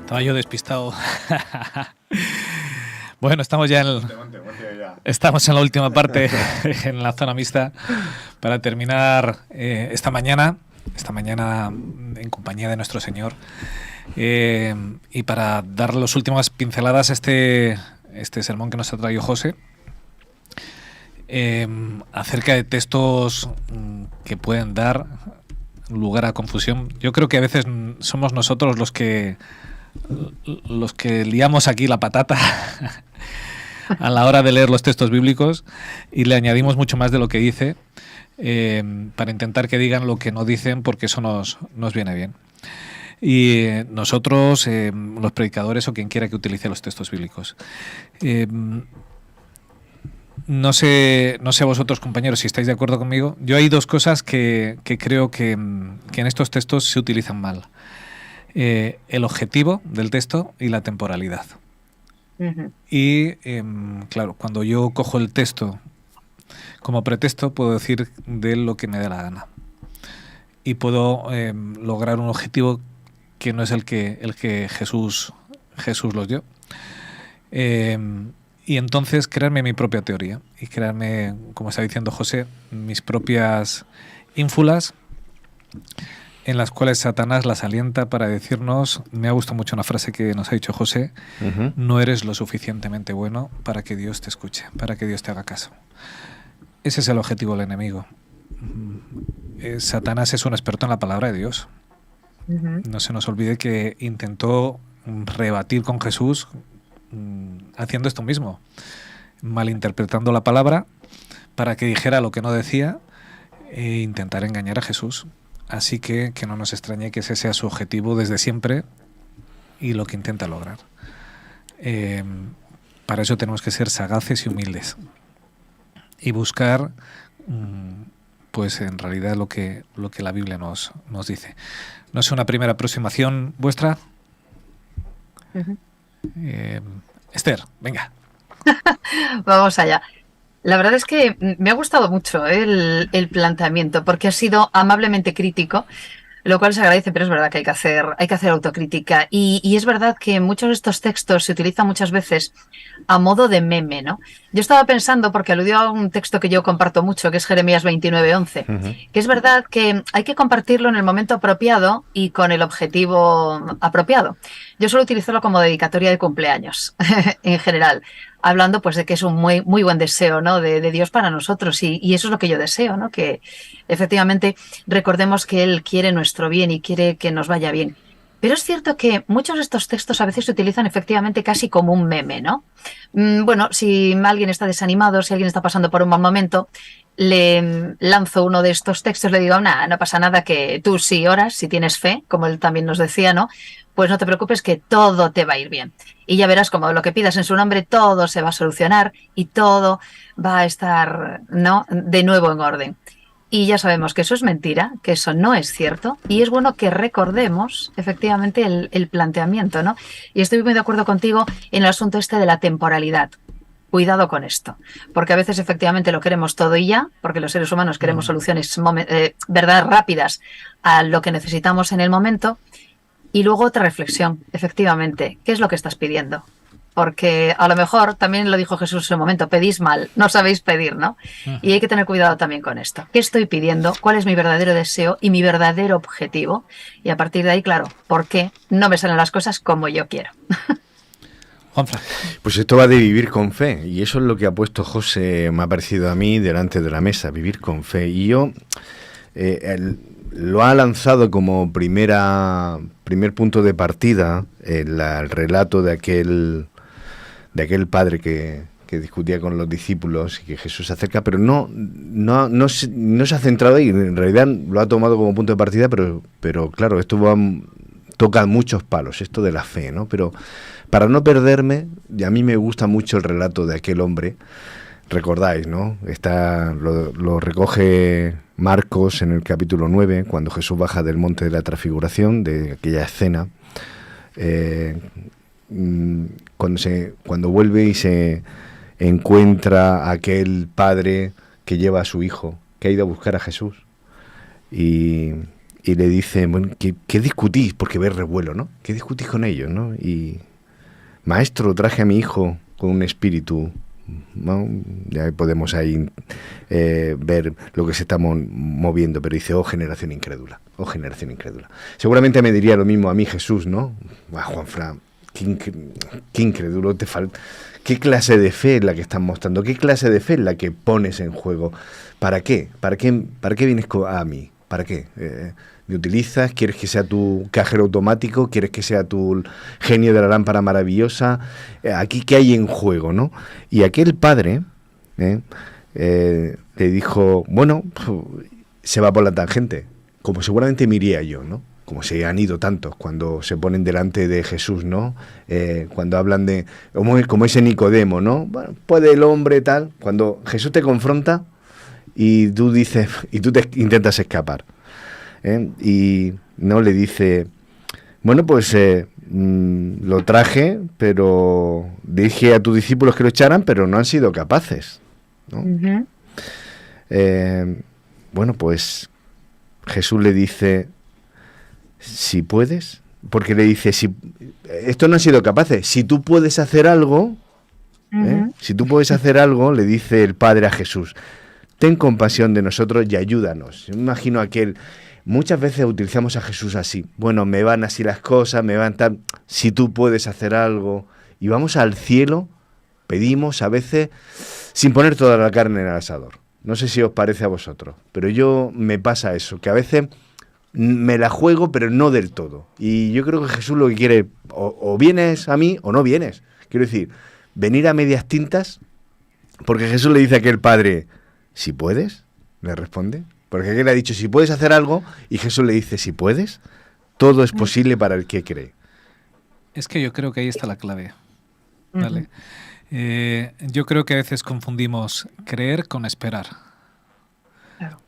Estaba yo despistado. Bueno, estamos ya estamos en la última parte, en la zona mixta, para terminar esta mañana en compañía de nuestro Señor, y para dar las últimas pinceladas a este sermón que nos ha traído José, acerca de textos que pueden dar lugar a confusión. Yo creo que a veces somos nosotros los que liamos aquí la patata a la hora de leer los textos bíblicos y le añadimos mucho más de lo que dice, para intentar que digan lo que no dicen, porque eso nos viene bien. Y nosotros, los predicadores o quien quiera que utilice los textos bíblicos, no sé vosotros, compañeros, si estáis de acuerdo conmigo. Yo hay dos cosas que creo que en estos textos se utilizan mal: el objetivo del texto y la temporalidad. Uh-huh. Y claro, cuando yo cojo el texto como pretexto, puedo decir de él lo que me dé la gana y puedo lograr un objetivo que no es el que Jesús los dio. Y entonces crearme mi propia teoría y crearme, como está diciendo José, mis propias ínfulas, en las cuales Satanás las alienta para decirnos: me ha gustado mucho una frase que nos ha dicho José, uh-huh. No eres lo suficientemente bueno para que Dios te escuche, para que Dios te haga caso. Ese es el objetivo del enemigo. Satanás es un experto en la palabra de Dios. Uh-huh. No se nos olvide que intentó rebatir con Jesús haciendo esto mismo, malinterpretando la palabra para que dijera lo que no decía e intentar engañar a Jesús. Así que no nos extrañe que ese sea su objetivo desde siempre y lo que intenta lograr. Para eso tenemos que ser sagaces y humildes y buscar, pues en realidad lo que la Biblia nos dice. No sé, una primera aproximación vuestra. Uh-huh. Esther, venga. Vamos allá. La verdad es que me ha gustado mucho el planteamiento, porque ha sido amablemente crítico, lo cual se agradece, pero es verdad que hay que hacer autocrítica. Y es verdad que muchos de estos textos se utilizan muchas veces a modo de meme, ¿no? Yo estaba pensando, porque aludió a un texto que yo comparto mucho, que es Jeremías 29:11, uh-huh. Que es verdad que hay que compartirlo en el momento apropiado y con el objetivo apropiado. Yo suelo utilizarlo como dedicatoria de cumpleaños, en general, hablando pues de que es un muy, muy buen deseo, ¿no? de Dios para nosotros, y eso es lo que yo deseo, ¿no? Que efectivamente recordemos que Él quiere nuestro bien y quiere que nos vaya bien. Pero es cierto que muchos de estos textos a veces se utilizan efectivamente casi como un meme, ¿no? Bueno, si alguien está desanimado, si alguien está pasando por un mal momento, le lanzo uno de estos textos, le digo: no pasa nada, que tú si oras, si tienes fe, como él también nos decía, ¿no? Pues no te preocupes, que todo te va a ir bien. Y ya verás como lo que pidas en su nombre, todo se va a solucionar y todo va a estar, ¿no?, de nuevo en orden. Y ya sabemos que eso es mentira, que eso no es cierto, y es bueno que recordemos efectivamente el planteamiento, ¿no? Y estoy muy de acuerdo contigo en el asunto de la temporalidad. Cuidado con esto, porque a veces efectivamente lo queremos todo y ya, porque los seres humanos queremos soluciones verdad rápidas a lo que necesitamos en el momento. Y luego otra reflexión, efectivamente, ¿qué es lo que estás pidiendo? Porque a lo mejor, también lo dijo Jesús en su momento, pedís mal, no sabéis pedir, ¿no? Y hay que tener cuidado también con esto. ¿Qué estoy pidiendo? ¿Cuál es mi verdadero deseo y mi verdadero objetivo? Y a partir de ahí, claro, ¿por qué no me salen las cosas como yo quiero? Juanfran. Pues esto va de vivir con fe, y eso es lo que ha puesto José, me ha parecido a mí, delante de la mesa, vivir con fe. Y yo lo ha lanzado como primer punto de partida el relato de aquel padre que discutía con los discípulos y que Jesús se acerca, pero no se ha centrado ahí. En realidad lo ha tomado como punto de partida, pero claro, esto toca muchos palos, esto de la fe, ¿no? Pero para no perderme, y a mí me gusta mucho el relato de aquel hombre. Recordáis, ¿no? Lo recoge Marcos en el capítulo 9, cuando Jesús baja del monte de la transfiguración, de aquella escena, cuando vuelve y se encuentra a aquel padre que lleva a su hijo, que ha ido a buscar a Jesús, y y le dice, bueno, ¿qué discutís? Porque ves revuelo, ¿no? ¿Qué discutís con ellos, no? Y, maestro, traje a mi hijo con un espíritu, ¿no? Ya podemos ahí ver lo que se está moviendo, pero dice, oh generación incrédula, oh generación incrédula. Seguramente me diría lo mismo a mí Jesús, ¿no? Juanfran, qué incrédulo te falta. ¿Qué clase de fe es la que estás mostrando? ¿Qué clase de fe es la que pones en juego? ¿Para qué? ¿Para qué vienes a mí? ¿Para qué? ¿Me utilizas? ¿Quieres que sea tu cajero automático? ¿Quieres que sea tu genio de la lámpara maravillosa? Aquí, ¿qué hay en juego, no? Y aquel padre le dijo, bueno, se va por la tangente, como seguramente me iría yo, ¿no? Como se han ido tantos cuando se ponen delante de Jesús, ¿no? Cuando hablan de, como ese Nicodemo, ¿no? Bueno, puede el hombre tal, cuando Jesús te confronta y tú dices, y tú te intentas escapar, y no le dice, bueno, pues lo traje, pero dije a tus discípulos que lo echaran, pero no han sido capaces, ¿no? Ujú. Bueno, pues Jesús le dice, si puedes, porque le dice, si estos no han sido capaces, si tú puedes hacer algo, si tú puedes hacer algo, le dice el Padre a Jesús, ten compasión de nosotros y ayúdanos. Yo me imagino muchas veces utilizamos a Jesús así, bueno, me van así las cosas, me van tan, si tú puedes hacer algo, y vamos al cielo, pedimos a veces sin poner toda la carne en el asador. No sé si os parece a vosotros, pero me pasa eso, que a veces me la juego, pero no del todo. Y yo creo que Jesús lo que quiere, o vienes a mí o no vienes. Quiero decir, venir a medias tintas, porque Jesús le dice a aquel padre, si puedes, le responde. Porque aquel le ha dicho, si puedes hacer algo, y Jesús le dice, si puedes, todo es posible para el que cree. Es que yo creo que ahí está la clave, ¿vale? Yo creo que a veces confundimos creer con esperar. Claro.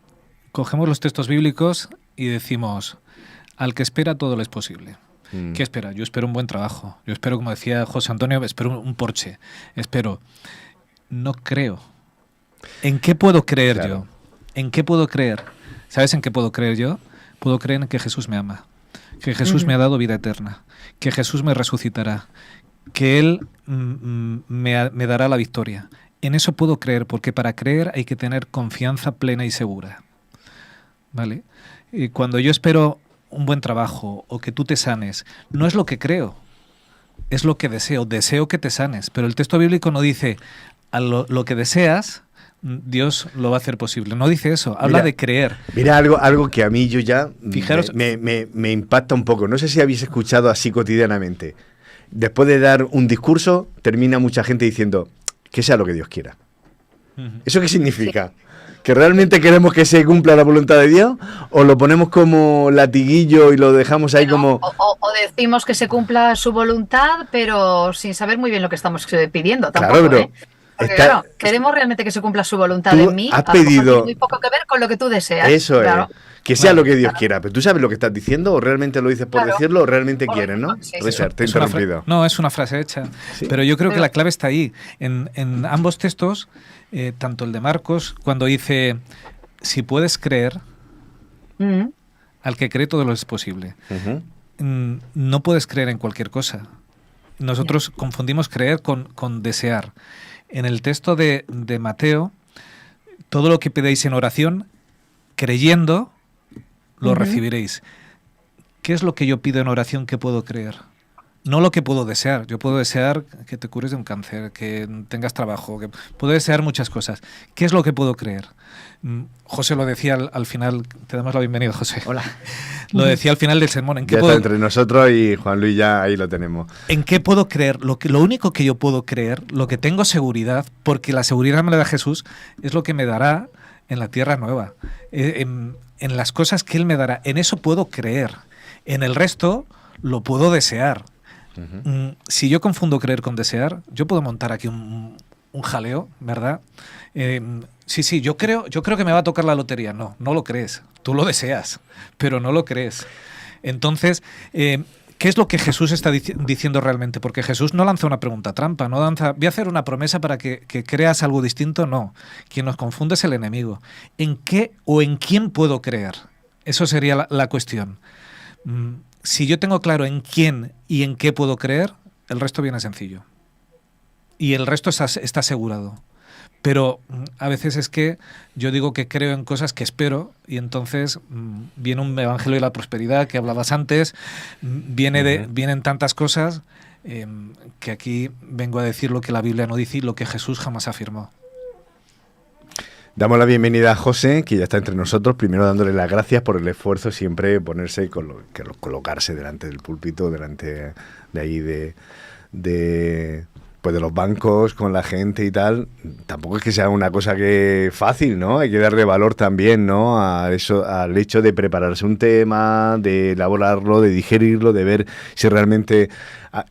Cogemos los textos bíblicos y decimos, al que espera todo le es posible. ¿Qué espera? Yo espero un buen trabajo. Yo espero, como decía José Antonio, espero un Porsche. No creo. ¿En qué puedo creer yo? ¿En qué puedo creer? ¿Sabes en qué puedo creer yo? Puedo creer en que Jesús me ama, que Jesús me ha dado vida eterna, que Jesús me resucitará, que Él me dará la victoria. En eso puedo creer, porque para creer hay que tener confianza plena y segura, ¿vale? Y cuando yo espero un buen trabajo o que tú te sanes, no es lo que creo, es lo que deseo. Deseo que te sanes, pero el texto bíblico no dice lo que deseas, Dios lo va a hacer posible. No dice eso, habla de creer. Mira, algo que a mí yo ya Fijaros, me impacta un poco. No sé si habéis escuchado así cotidianamente. Después de dar un discurso, termina mucha gente diciendo que sea lo que Dios quiera. ¿Eso qué significa? Sí. ¿Que realmente queremos que se cumpla la voluntad de Dios? ¿O lo ponemos como latiguillo y lo dejamos ahí como...? O decimos que se cumpla su voluntad, pero sin saber muy bien lo que estamos pidiendo tampoco, claro, pero porque, claro, queremos realmente que se cumpla su voluntad en mí. Has pedido... Tiene muy poco que ver con lo que tú deseas. Eso claro. Es. Que sea lo que Dios quiera. Pero tú sabes lo que estás diciendo, o realmente lo dices por decirlo, o realmente quieres, ¿no? Sí, Richard, te he interrumpido. No, es una frase hecha. ¿Sí? Pero yo creo que la clave está ahí. En ambos textos, tanto el de Marcos, cuando dice, si puedes creer, al que cree todo lo es posible. No puedes creer en cualquier cosa. Nosotros confundimos creer con desear. En el texto de Mateo, todo lo que pedéis en oración, creyendo, lo recibiréis. ¿Qué es lo que yo pido en oración que puedo creer? No lo que puedo desear. Yo puedo desear que te cures de un cáncer, que tengas trabajo, que puedo desear muchas cosas. ¿Qué es lo que puedo creer? José lo decía al final, te damos la bienvenida, José. Hola. Lo decía al final del sermón. ¿En qué ya está entre nosotros y Juan Luis ya ahí lo tenemos. ¿En qué puedo creer? Lo único que yo puedo creer, lo que tengo seguridad, porque la seguridad me la da Jesús, es lo que me dará en la tierra nueva. En las cosas que Él me dará. En eso puedo creer. En el resto lo puedo desear. Si yo confundo creer con desear, yo puedo montar aquí un jaleo, ¿verdad? Sí, yo creo que me va a tocar la lotería. No lo crees. Tú lo deseas, pero no lo crees. Entonces, ¿qué es lo que Jesús está diciendo realmente? Porque Jesús no lanza una pregunta trampa, no lanza, voy a hacer una promesa para que creas algo distinto, no. Quien nos confunde es el enemigo. ¿En qué o en quién puedo creer? Eso sería la cuestión. Si yo tengo claro en quién y en qué puedo creer, el resto viene sencillo. Y el resto está asegurado. Pero a veces es que yo digo que creo en cosas que espero y entonces viene un evangelio de la prosperidad que hablabas antes, vienen tantas cosas que aquí vengo a decir lo que la Biblia no dice y lo que Jesús jamás afirmó. Damos la bienvenida a José, que ya está entre nosotros, primero dándole las gracias por el esfuerzo siempre ponerse, colocarse delante del púlpito, delante de ahí de los bancos con la gente y tal. Tampoco es que sea una cosa que fácil, ¿no? Hay que darle valor también, ¿no? A eso, al hecho de prepararse un tema, de elaborarlo, de digerirlo, de ver si realmente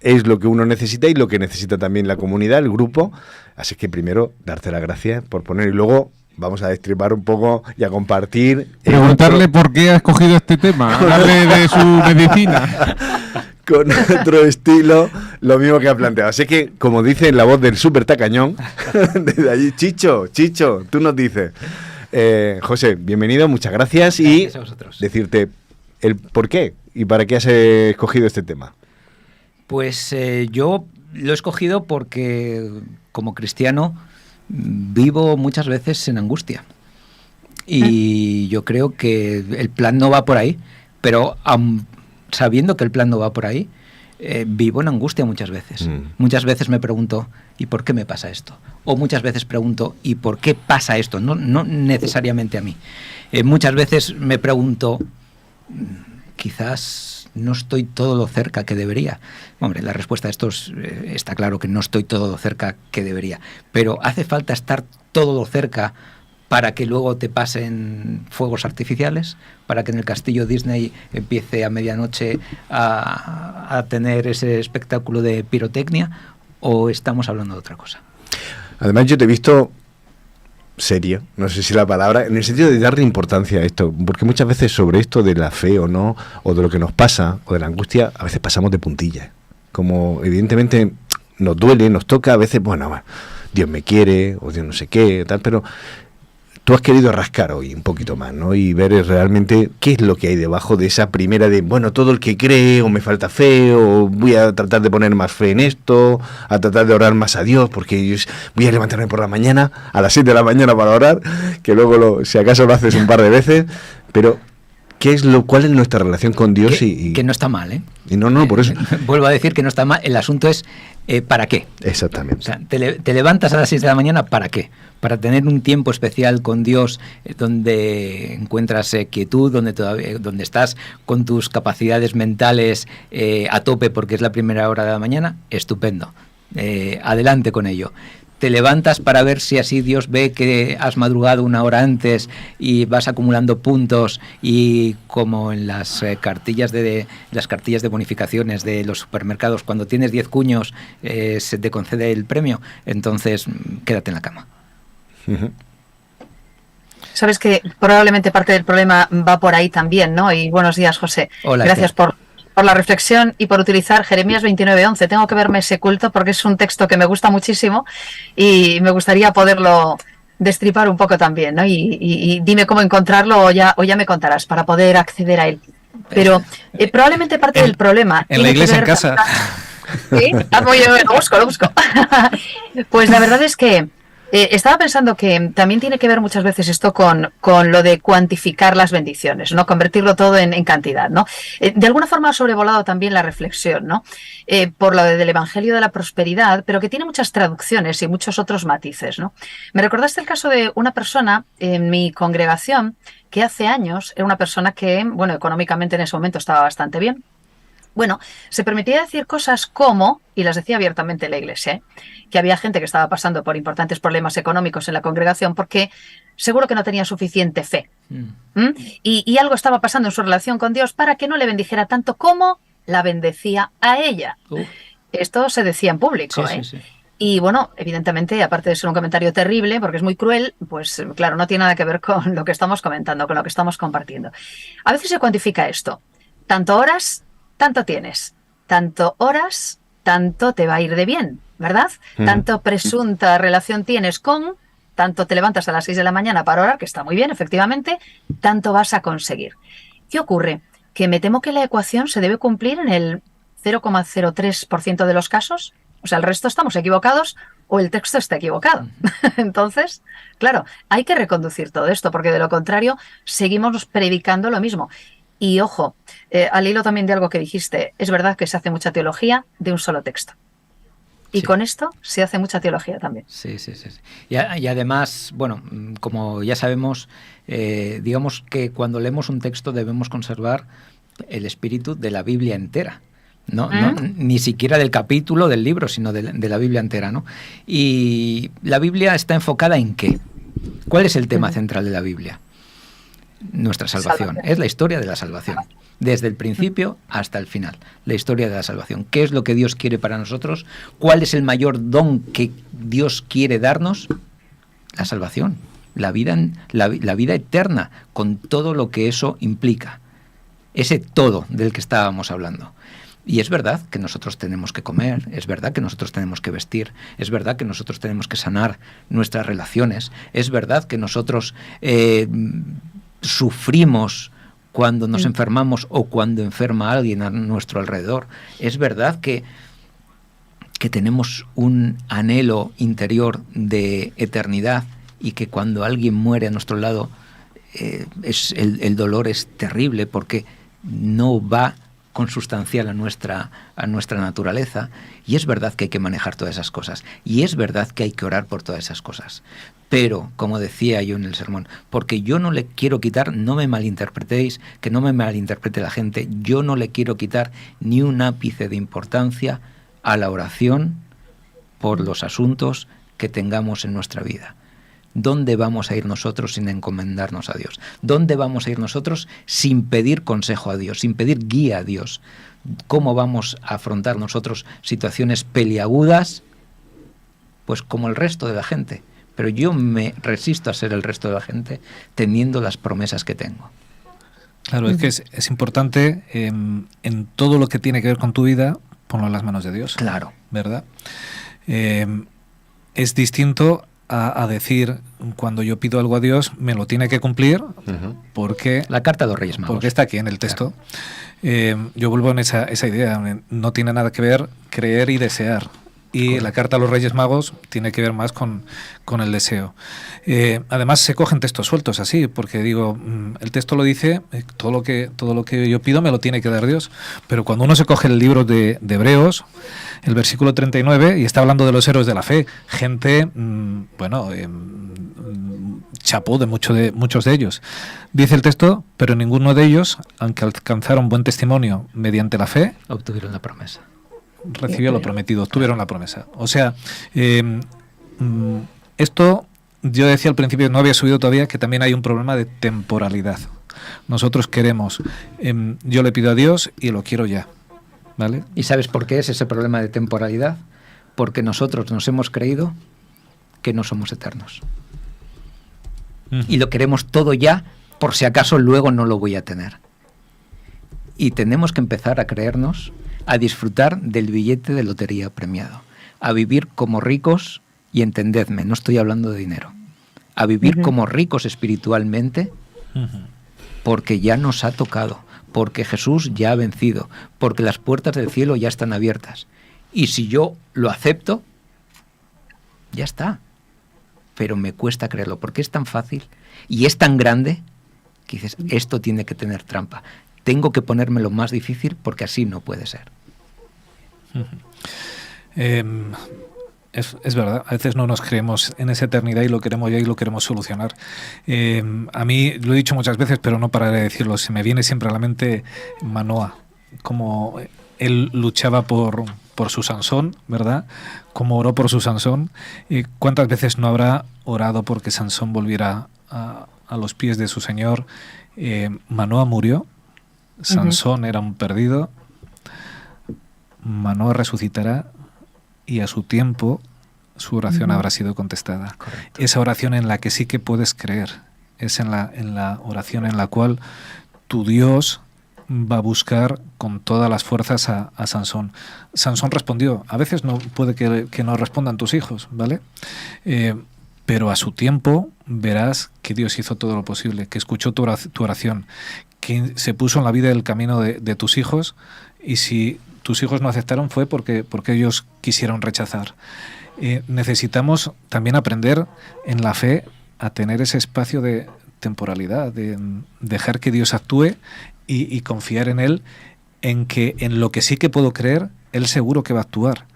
es lo que uno necesita y lo que necesita también la comunidad, el grupo. Así que primero, darte las gracias por poner y luego vamos a destripar un poco y a compartir. Preguntarle por qué ha escogido este tema, hablarle de su medicina. Con otro estilo, lo mismo que ha planteado. Así que, como dice la voz del súper tacañón, desde allí, Chicho, tú nos dices. José, bienvenido, muchas gracias. Gracias a vosotros. Decirte el por qué y para qué has escogido este tema. Pues yo lo he escogido porque, como cristiano, vivo muchas veces en angustia. Y yo creo que el plan no va por ahí, pero sabiendo que el plan no va por ahí, vivo en angustia muchas veces. Muchas veces me pregunto, ¿y por qué me pasa esto? O muchas veces pregunto, ¿y por qué pasa esto? No necesariamente a mí. Muchas veces me pregunto, quizás no estoy todo lo cerca que debería. Hombre, la respuesta a esto está claro que no estoy todo lo cerca que debería. Pero ¿hace falta estar todo lo cerca para que luego te pasen fuegos artificiales? ¿Para que en el castillo Disney empiece a medianoche a tener ese espectáculo de pirotecnia? ¿O estamos hablando de otra cosa? Además, yo te he visto serio, no sé si la palabra, en el sentido de darle importancia a esto, porque muchas veces sobre esto de la fe o no, o de lo que nos pasa, o de la angustia, a veces pasamos de puntillas. Como evidentemente nos duele, nos toca, a veces, bueno, Dios me quiere, o Dios no sé qué, tal, pero tú has querido rascar hoy un poquito más, ¿no? Y ver realmente qué es lo que hay debajo de esa primera de, bueno, todo el que cree, o me falta fe, o voy a tratar de poner más fe en esto, a tratar de orar más a Dios, porque yo voy a levantarme por la mañana, a las 7 de la mañana para orar, que luego si acaso lo haces un par de veces, pero ¿cuál es nuestra relación con Dios? Que no está mal, ¿eh? Y no, por eso. Vuelvo a decir que no está mal, el asunto es ¿para qué? Exactamente. O sea, te levantas a las 6 de la mañana, ¿para qué? Para tener un tiempo especial con Dios, donde encuentras quietud, donde estás con tus capacidades mentales a tope porque es la primera hora de la mañana, estupendo. Adelante con ello. Te levantas para ver si así Dios ve que has madrugado una hora antes y vas acumulando puntos, y como en las cartillas de bonificaciones de los supermercados, cuando tienes 10 cuños se te concede el premio, entonces quédate en la cama. Uh-huh. Sabes que probablemente parte del problema va por ahí también, ¿no? Y buenos días, José. Hola, gracias por la reflexión y por utilizar Jeremías 29:11. Tengo que verme ese culto porque es un texto que me gusta muchísimo y me gustaría poderlo destripar un poco también, ¿no? Y dime cómo encontrarlo o ya me contarás para poder acceder a él. Pero probablemente parte del problema... En la iglesia, en casa. ¿Sí? Lo busco. Pues la verdad es que estaba pensando que también tiene que ver muchas veces esto con lo de cuantificar las bendiciones, ¿no? Convertirlo todo en cantidad, ¿no? De alguna forma ha sobrevolado también la reflexión, ¿no? Por lo del Evangelio de la Prosperidad, pero que tiene muchas traducciones y muchos otros matices, ¿no? Me recordaste el caso de una persona en mi congregación que hace años era una persona que, bueno, económicamente en ese momento estaba bastante bien. Bueno, se permitía decir cosas como, y las decía abiertamente en la iglesia, que había gente que estaba pasando por importantes problemas económicos en la congregación porque seguro que no tenía suficiente fe. Y algo estaba pasando en su relación con Dios para que no le bendijera tanto como la bendecía a ella. Esto se decía en público, Sí. Y bueno, evidentemente, aparte de ser un comentario terrible, porque es muy cruel, pues claro, no tiene nada que ver con lo que estamos comentando, con lo que estamos compartiendo. A veces se cuantifica esto. Tanto horas, tanto tienes. Tanto horas, tanto te va a ir de bien, ¿verdad? Tanto presunta relación tienes con tanto te levantas a las 6 de la mañana para orar, que está muy bien, efectivamente, tanto vas a conseguir. ¿Qué ocurre? Que me temo que la ecuación se debe cumplir en el 0,03% de los casos, o sea, el resto estamos equivocados o el texto está equivocado. Entonces, claro, hay que reconducir todo esto, porque de lo contrario seguimos predicando lo mismo. Y ojo, al hilo también de algo que dijiste, es verdad que se hace mucha teología de un solo texto. Y Sí. con esto se hace mucha teología también. Sí. Y además, bueno, como ya sabemos, digamos que cuando leemos un texto debemos conservar el espíritu de la Biblia entera. No, ni siquiera del capítulo del libro, sino de la Biblia entera, ¿no? Y la Biblia está enfocada ¿en qué? ¿Cuál es el tema central de la Biblia? Nuestra salvación. Es la historia de la salvación. Desde el principio hasta el final. La historia de la salvación. ¿Qué es lo que Dios quiere para nosotros? ¿Cuál es el mayor don que Dios quiere darnos? La salvación. La vida eterna, con todo lo que eso implica. Ese todo del que estábamos hablando. Y es verdad que nosotros tenemos que comer, es verdad que nosotros tenemos que vestir, es verdad que nosotros tenemos que sanar nuestras relaciones, es verdad que nosotros sufrimos cuando nos enfermamos o cuando enferma alguien a nuestro alrededor. Es verdad que tenemos un anhelo interior de eternidad y que cuando alguien muere a nuestro lado el dolor es terrible porque no va consustancial a nuestra naturaleza, y es verdad que hay que manejar todas esas cosas, y es verdad que hay que orar por todas esas cosas, pero, como decía yo en el sermón, porque yo no le quiero quitar, no me malinterpretéis, que no me malinterprete la gente, yo no le quiero quitar ni un ápice de importancia a la oración por los asuntos que tengamos en nuestra vida. ¿Dónde vamos a ir nosotros sin encomendarnos a Dios? ¿Dónde vamos a ir nosotros sin pedir consejo a Dios, sin pedir guía a Dios? ¿Cómo vamos a afrontar nosotros situaciones peliagudas? Pues como el resto de la gente. Pero yo me resisto a ser el resto de la gente teniendo las promesas que tengo. Claro, es que es importante en todo lo que tiene que ver con tu vida, ponlo en las manos de Dios. Claro. ¿Verdad? Es distinto a decir, cuando yo pido algo a Dios, me lo tiene que cumplir, porque... La carta de los Reyes Magos. Porque está aquí en el texto. Claro. Yo vuelvo en esa idea. No tiene nada que ver creer y desear. Y correcto. La carta a los Reyes Magos tiene que ver más con el deseo. Además, se cogen textos sueltos así, porque digo, el texto lo dice, todo lo que yo pido me lo tiene que dar Dios. Pero cuando uno se coge el libro de Hebreos, el versículo 39, y está hablando de los héroes de la fe, gente, chapó de muchos de ellos. Dice el texto, pero ninguno de ellos, aunque alcanzaron buen testimonio mediante la fe, obtuvieron la promesa. Recibió lo prometido, tuvieron la promesa. O sea, esto, yo decía al principio, no había subido todavía, que también hay un problema de temporalidad. Nosotros queremos, yo le pido a Dios y lo quiero ya, ¿vale? ¿Y sabes por qué es ese problema de temporalidad? Porque nosotros nos hemos creído que no somos eternos. Y lo queremos todo ya, por si acaso luego no lo voy a tener. Y tenemos que empezar a creernos, a disfrutar del billete de lotería premiado, a vivir como ricos, y entendedme, no estoy hablando de dinero, a vivir como ricos espiritualmente, porque ya nos ha tocado, porque Jesús ya ha vencido, porque las puertas del cielo ya están abiertas. Y si yo lo acepto, ya está. Pero me cuesta creerlo, porque es tan fácil y es tan grande que dices, esto tiene que tener trampa. Tengo que ponerme lo más difícil porque así no puede ser. Es verdad, a veces no nos creemos en esa eternidad y lo queremos ya y lo queremos solucionar. A mí, lo he dicho muchas veces, pero no pararé de decirlo, se me viene siempre a la mente Manoah, como él luchaba por su Sansón, ¿verdad? Como oró por su Sansón. ¿Cuántas veces no habrá orado porque Sansón volviera a los pies de su Señor? Manoah murió, Sansón era un perdido, Manoah resucitará y a su tiempo su oración habrá sido contestada. Correcto. Esa oración en la que sí que puedes creer, es en la oración en la cual tu Dios va a buscar con todas las fuerzas a Sansón. Sansón respondió. A veces no puede que no respondan tus hijos, ¿vale? pero a su tiempo verás que Dios hizo todo lo posible, que escuchó tu oración, que se puso en la vida del camino de tus hijos, y si tus hijos no aceptaron fue porque ellos quisieron rechazar. Necesitamos también aprender en la fe a tener ese espacio de temporalidad, de dejar que Dios actúe y confiar en Él, en que en lo que sí que puedo creer, Él seguro que va a actuar.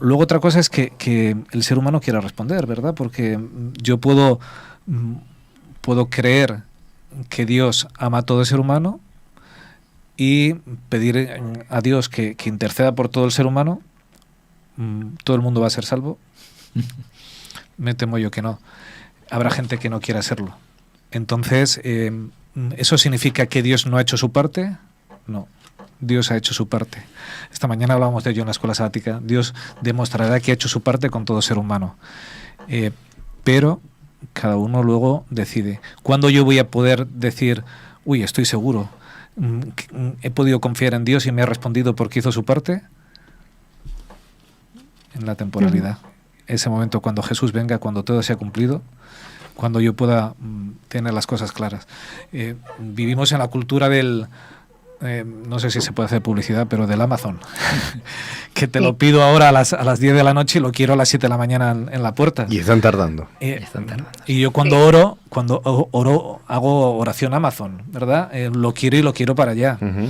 Luego otra cosa es que el ser humano quiera responder, ¿verdad? Porque yo puedo creer que Dios ama a todo ser humano y pedir a Dios que interceda por todo el ser humano. ¿Todo el mundo va a ser salvo? Me temo yo que no. Habrá gente que no quiera hacerlo. Entonces, ¿eso significa que Dios no ha hecho su parte? No. Dios ha hecho su parte. Esta mañana hablábamos de ello en la escuela sabática. Dios demostrará que ha hecho su parte con todo ser humano. Pero cada uno luego decide. ¿Cuándo yo voy a poder decir, uy, estoy seguro, he podido confiar en Dios y me ha respondido porque hizo su parte? En la temporalidad. Ese momento cuando Jesús venga, cuando todo se ha cumplido, cuando yo pueda tener las cosas claras. Vivimos en la cultura del... no sé si se puede hacer publicidad, pero del Amazon. Que te lo pido ahora a las 10 de la noche y lo quiero a las 7 de la mañana en la puerta. Y están tardando. Y yo cuando oro, hago oración Amazon, ¿verdad? Lo quiero y lo quiero para allá. Uh-huh.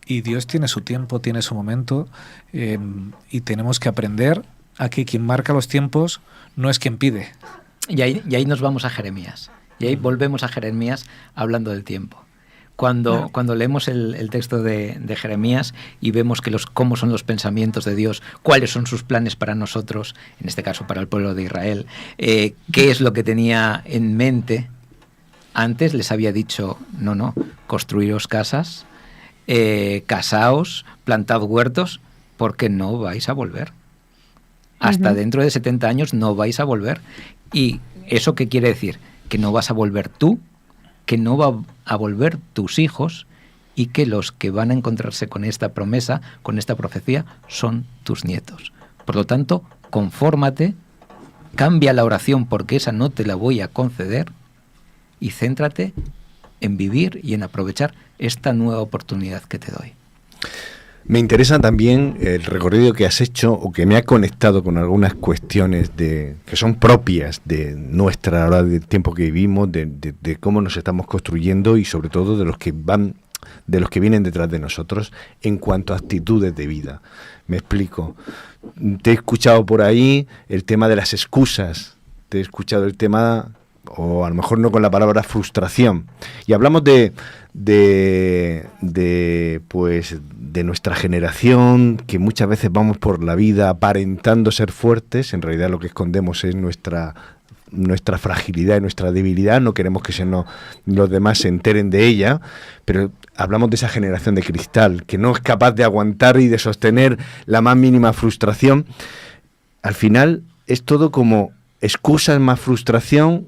Y Dios tiene su tiempo, tiene su momento, y tenemos que aprender a que quien marca los tiempos no es quien pide. Y ahí nos vamos a Jeremías. Y ahí volvemos a Jeremías hablando del tiempo. Cuando leemos el texto de Jeremías y vemos cómo son los pensamientos de Dios, cuáles son sus planes para nosotros, en este caso para el pueblo de Israel, qué es lo que tenía en mente, antes les había dicho, no, construiros casas, casaos, plantad huertos, porque no vais a volver. Hasta dentro de 70 años no vais a volver. ¿Y eso qué quiere decir? Que no vas a volver tú, que no va a volver tus hijos, y que los que van a encontrarse con esta promesa, con esta profecía, son tus nietos. Por lo tanto, confórmate, cambia la oración porque esa no te la voy a conceder, y céntrate en vivir y en aprovechar esta nueva oportunidad que te doy. Me interesa también el recorrido que has hecho, o que me ha conectado con algunas cuestiones que son propias de nuestra hora del tiempo que vivimos, de cómo nos estamos construyendo, y sobre todo de los que vienen detrás de nosotros en cuanto a actitudes de vida. Me explico. Te he escuchado por ahí el tema de las excusas, te he escuchado el tema, o a lo mejor no con la palabra frustración, y hablamos de nuestra generación, que muchas veces vamos por la vida aparentando ser fuertes. En realidad lo que escondemos es nuestra fragilidad y nuestra debilidad. No queremos que los demás se enteren de ella, pero hablamos de esa generación de cristal que no es capaz de aguantar y de sostener la más mínima frustración. Al final es todo como excusas más frustración.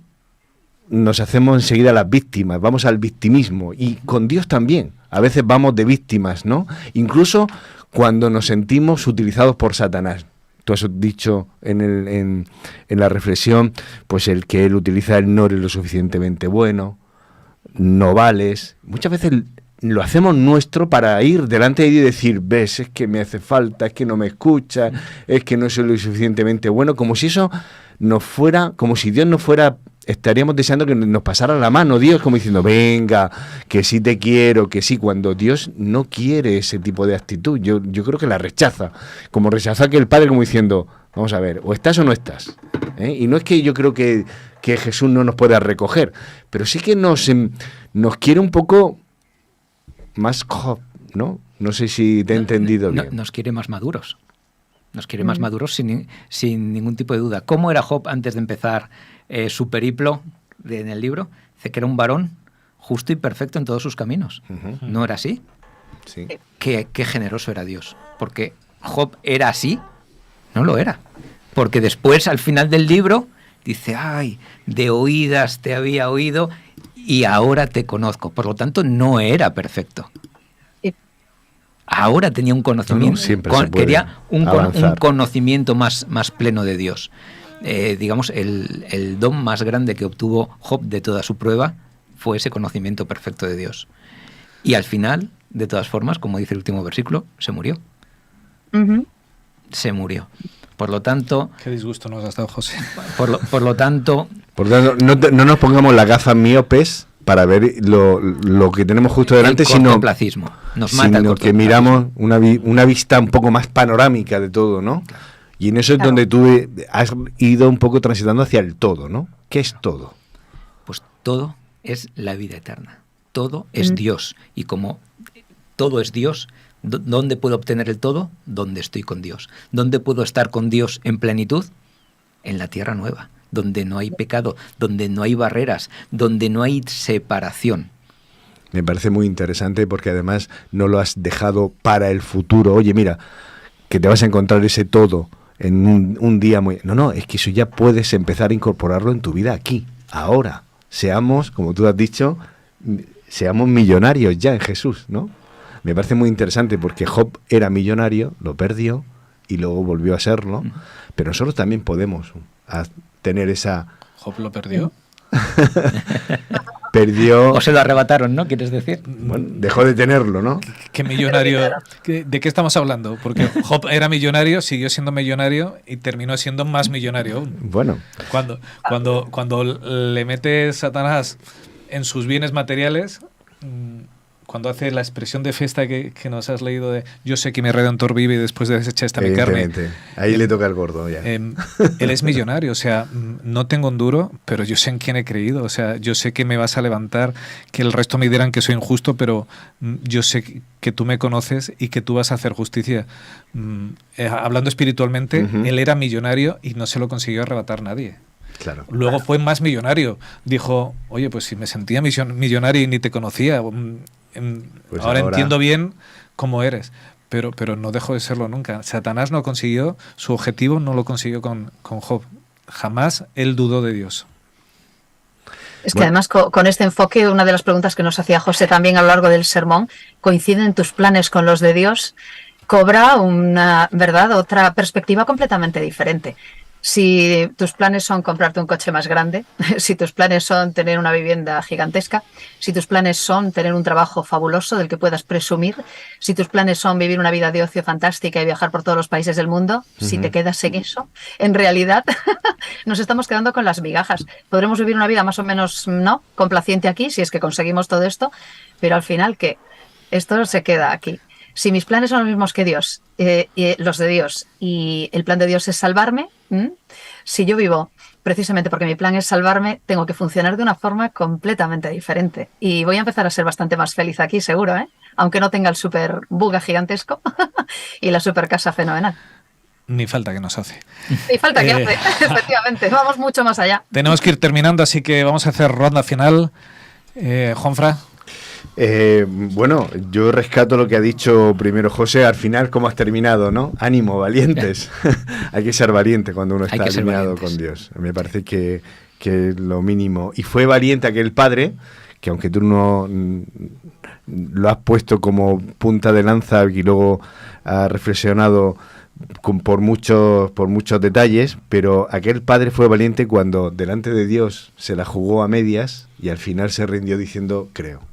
Nos hacemos enseguida las víctimas, vamos al victimismo, y con Dios también. A veces vamos de víctimas, ¿no? Incluso cuando nos sentimos utilizados por Satanás. Tú has dicho en la reflexión, pues el que él utiliza, él no eres lo suficientemente bueno, no vales. Muchas veces lo hacemos nuestro para ir delante de Dios y decir, ves, es que me hace falta, es que no me escucha, es que no soy lo suficientemente bueno, como si eso no fuera, como si Dios no fuera. Estaríamos deseando que nos pasara la mano Dios, como diciendo, venga, que sí te quiero, que sí, cuando Dios no quiere ese tipo de actitud. Yo creo que la rechaza, como rechaza que el Padre, como diciendo, vamos a ver, o estás o no estás. Y no es que yo creo que Jesús no nos pueda recoger, pero sí que nos quiere un poco más Job, ¿no? No sé si te he entendido bien. Nos quiere más maduros. Nos quiere más maduros sin ningún tipo de duda. ¿Cómo era Job antes de empezar su periplo en el libro? Dice que era un varón justo y perfecto en todos sus caminos. Uh-huh. ¿No era así? Sí. Qué generoso era Dios. Porque Job era así, no lo era. Porque después, al final del libro, dice, ay, de oídas te había oído y ahora te conozco. Por lo tanto, no era perfecto. Ahora tenía un conocimiento, quería un conocimiento más pleno de Dios. digamos, el don más grande que obtuvo Job de toda su prueba fue ese conocimiento perfecto de Dios. Y al final, de todas formas, como dice el último versículo, se murió. Ujú. Se murió. Por lo tanto... Qué disgusto nos has dado, José. Por lo tanto... Por lo tanto, no nos pongamos las gafas miopes para ver lo que tenemos justo delante, el sino cortoplacismo. Nos mata el que cortoplacismo. miramos una vista un poco más panorámica de todo, ¿no? Y en eso es Claro. donde tú has ido un poco transitando hacia el todo, ¿no? ¿Qué es todo? Pues todo es la vida eterna. Todo es Dios. Y como todo es Dios, ¿dónde puedo obtener el todo? Donde estoy con Dios. ¿Dónde puedo estar con Dios en plenitud? En la tierra nueva, donde no hay pecado, donde no hay barreras, donde no hay separación. Me parece muy interesante porque además no lo has dejado para el futuro. Oye, mira, que te vas a encontrar ese todo en un día muy... No, es que eso ya puedes empezar a incorporarlo en tu vida aquí, ahora. Seamos, como tú has dicho, seamos millonarios ya en Jesús, ¿no? Me parece muy interesante porque Job era millonario, lo perdió y luego volvió a serlo, pero nosotros también podemos tener esa... Job lo perdió. Perdió... O se lo arrebataron, ¿no? ¿Quieres decir? Bueno, dejó de tenerlo, ¿no? ¿Qué millonario? ¿De qué estamos hablando? Porque Job era millonario, siguió siendo millonario y terminó siendo más millonario aún. Bueno, Cuando le mete Satanás en sus bienes materiales, cuando hace la expresión de fiesta que nos has leído de yo sé que mi Redentor vive y después de desechar esta mi carne. evidentemente. Ahí le toca el gordo ya. Él es millonario, o sea, no tengo un duro, pero yo sé en quién he creído, o sea, yo sé que me vas a levantar, que el resto me dirán que soy injusto, pero yo sé que tú me conoces y que tú vas a hacer justicia. Hablando espiritualmente, él era millonario y no se lo consiguió arrebatar nadie. Claro. Luego fue más millonario. Dijo, oye, pues si me sentía millonario y ni te conocía, Pues ahora entiendo bien cómo eres. Pero no dejó de serlo nunca. Satanás no consiguió, su objetivo no lo consiguió con Job. Jamás él dudó de Dios. Es que además con este enfoque, una de las preguntas que nos hacía José también a lo largo del sermón, ¿coinciden tus planes con los de Dios? Cobra otra perspectiva completamente diferente. Si tus planes son comprarte un coche más grande, si tus planes son tener una vivienda gigantesca, si tus planes son tener un trabajo fabuloso del que puedas presumir, si tus planes son vivir una vida de ocio fantástica y viajar por todos los países del mundo, si te quedas en eso, en realidad nos estamos quedando con las migajas. Podremos vivir una vida más o menos complaciente aquí, si es que conseguimos todo esto, pero al final, ¿qué? Esto se queda aquí. Si mis planes son los mismos que Dios, los de Dios, y el plan de Dios es salvarme, si yo vivo precisamente porque mi plan es salvarme, tengo que funcionar de una forma completamente diferente. Y voy a empezar a ser bastante más feliz aquí, seguro, ¿eh? Aunque no tenga el super buga gigantesco y la super casa fenomenal. Ni falta que nos hace. Ni falta que hace, efectivamente. Vamos mucho más allá. Tenemos que ir terminando, así que vamos a hacer ronda final. Juanfra. Bueno, yo rescato lo que ha dicho primero José, al final cómo has terminado, ¿no? Ánimo, valientes. Hay que ser valiente cuando uno está alineado con Dios. Me parece que lo mínimo. Y fue valiente aquel padre, que aunque tú no lo has puesto como punta de lanza y luego has reflexionado por muchos detalles, pero aquel padre fue valiente cuando delante de Dios se la jugó a medias y al final se rindió diciendo, creo.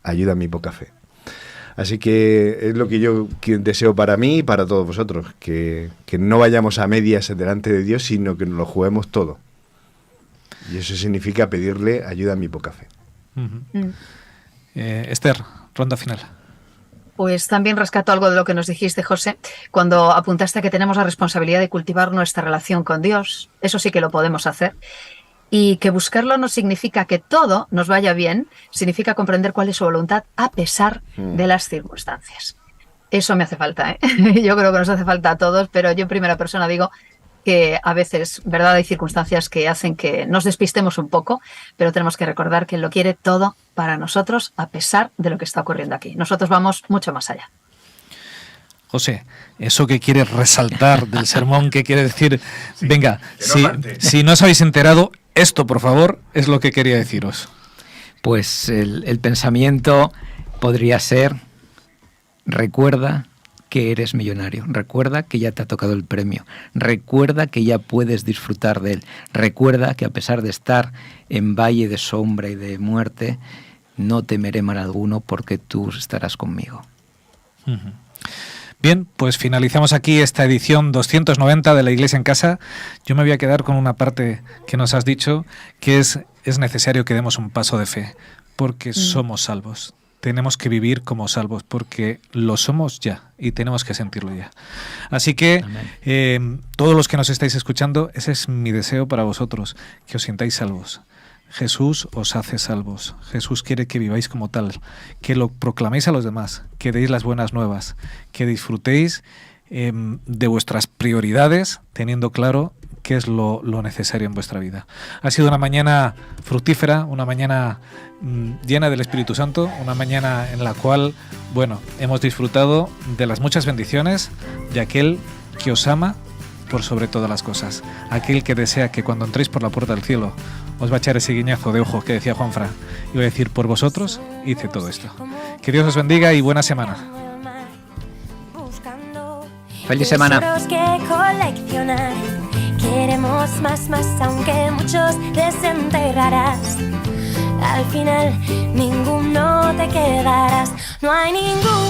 Ayuda a mi poca fe. Así que es lo que yo deseo para mí y para todos vosotros, que no vayamos a medias delante de Dios, sino que nos lo juguemos todo. Y eso significa pedirle ayuda a mi poca fe. Esther, ronda final. Pues también rescato algo de lo que nos dijiste, José, cuando apuntaste a que tenemos la responsabilidad de cultivar nuestra relación con Dios. Eso sí que lo podemos hacer. Y que buscarlo no significa que todo nos vaya bien, significa comprender cuál es su voluntad a pesar de las circunstancias. Eso me hace falta, ¿eh? Yo creo que nos hace falta a todos, pero yo en primera persona digo que a veces, ¿verdad?, hay circunstancias que hacen que nos despistemos un poco, pero tenemos que recordar que Él lo quiere todo para nosotros a pesar de lo que está ocurriendo aquí. Nosotros vamos mucho más allá. José, eso que quieres resaltar del sermón, que quiere decir, sí, venga, si no os habéis enterado, esto, por favor, es lo que quería deciros. Pues el pensamiento podría ser, recuerda que eres millonario. Recuerda que ya te ha tocado el premio. Recuerda que ya puedes disfrutar de él. Recuerda que a pesar de estar en valle de sombra y de muerte, no temeré mal alguno porque tú estarás conmigo. Bien, pues finalizamos aquí esta edición 290 de La Iglesia en Casa. Yo me voy a quedar con una parte que nos has dicho, que es necesario que demos un paso de fe, porque somos salvos. Tenemos que vivir como salvos, porque lo somos ya y tenemos que sentirlo ya. Así que todos los que nos estáis escuchando, ese es mi deseo para vosotros, que os sintáis salvos. Jesús os hace salvos. Jesús quiere que viváis como tal, que lo proclaméis a los demás, que deis las buenas nuevas, que disfrutéis de vuestras prioridades, teniendo claro qué es lo necesario en vuestra vida. Ha sido una mañana fructífera, una mañana llena del Espíritu Santo, una mañana en la cual, bueno, hemos disfrutado de las muchas bendiciones de aquel que os ama por sobre todas las cosas, aquel que desea que cuando entréis por la puerta del cielo os va a echar ese guiñazo de ojo que decía Juanfran y va a decir: por vosotros hice todo esto. Que Dios os bendiga y buena semana. Feliz semana. Que coleccionar. Queremos más, aunque muchos desenterrarás. Al final ninguno te quedarás. No hay ningún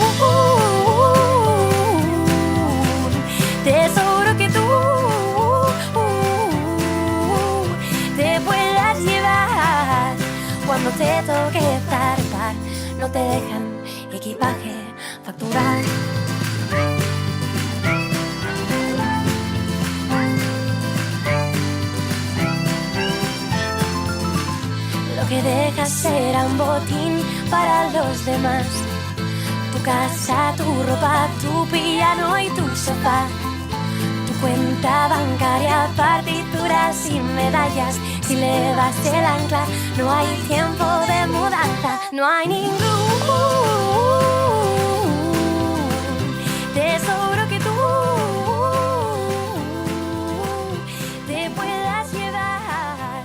tesoro que tú te puedas llevar. Cuando te toque zarpar, no te dejan equipaje facturar. Lo que dejas será un botín para los demás. Tu casa, tu ropa, tu piano y tu sofá. Tu cuenta bancaria, partituras y medallas. Si le das el ancla, no hay tiempo de mudanza. No hay ningún tesoro que tú te puedas llevar.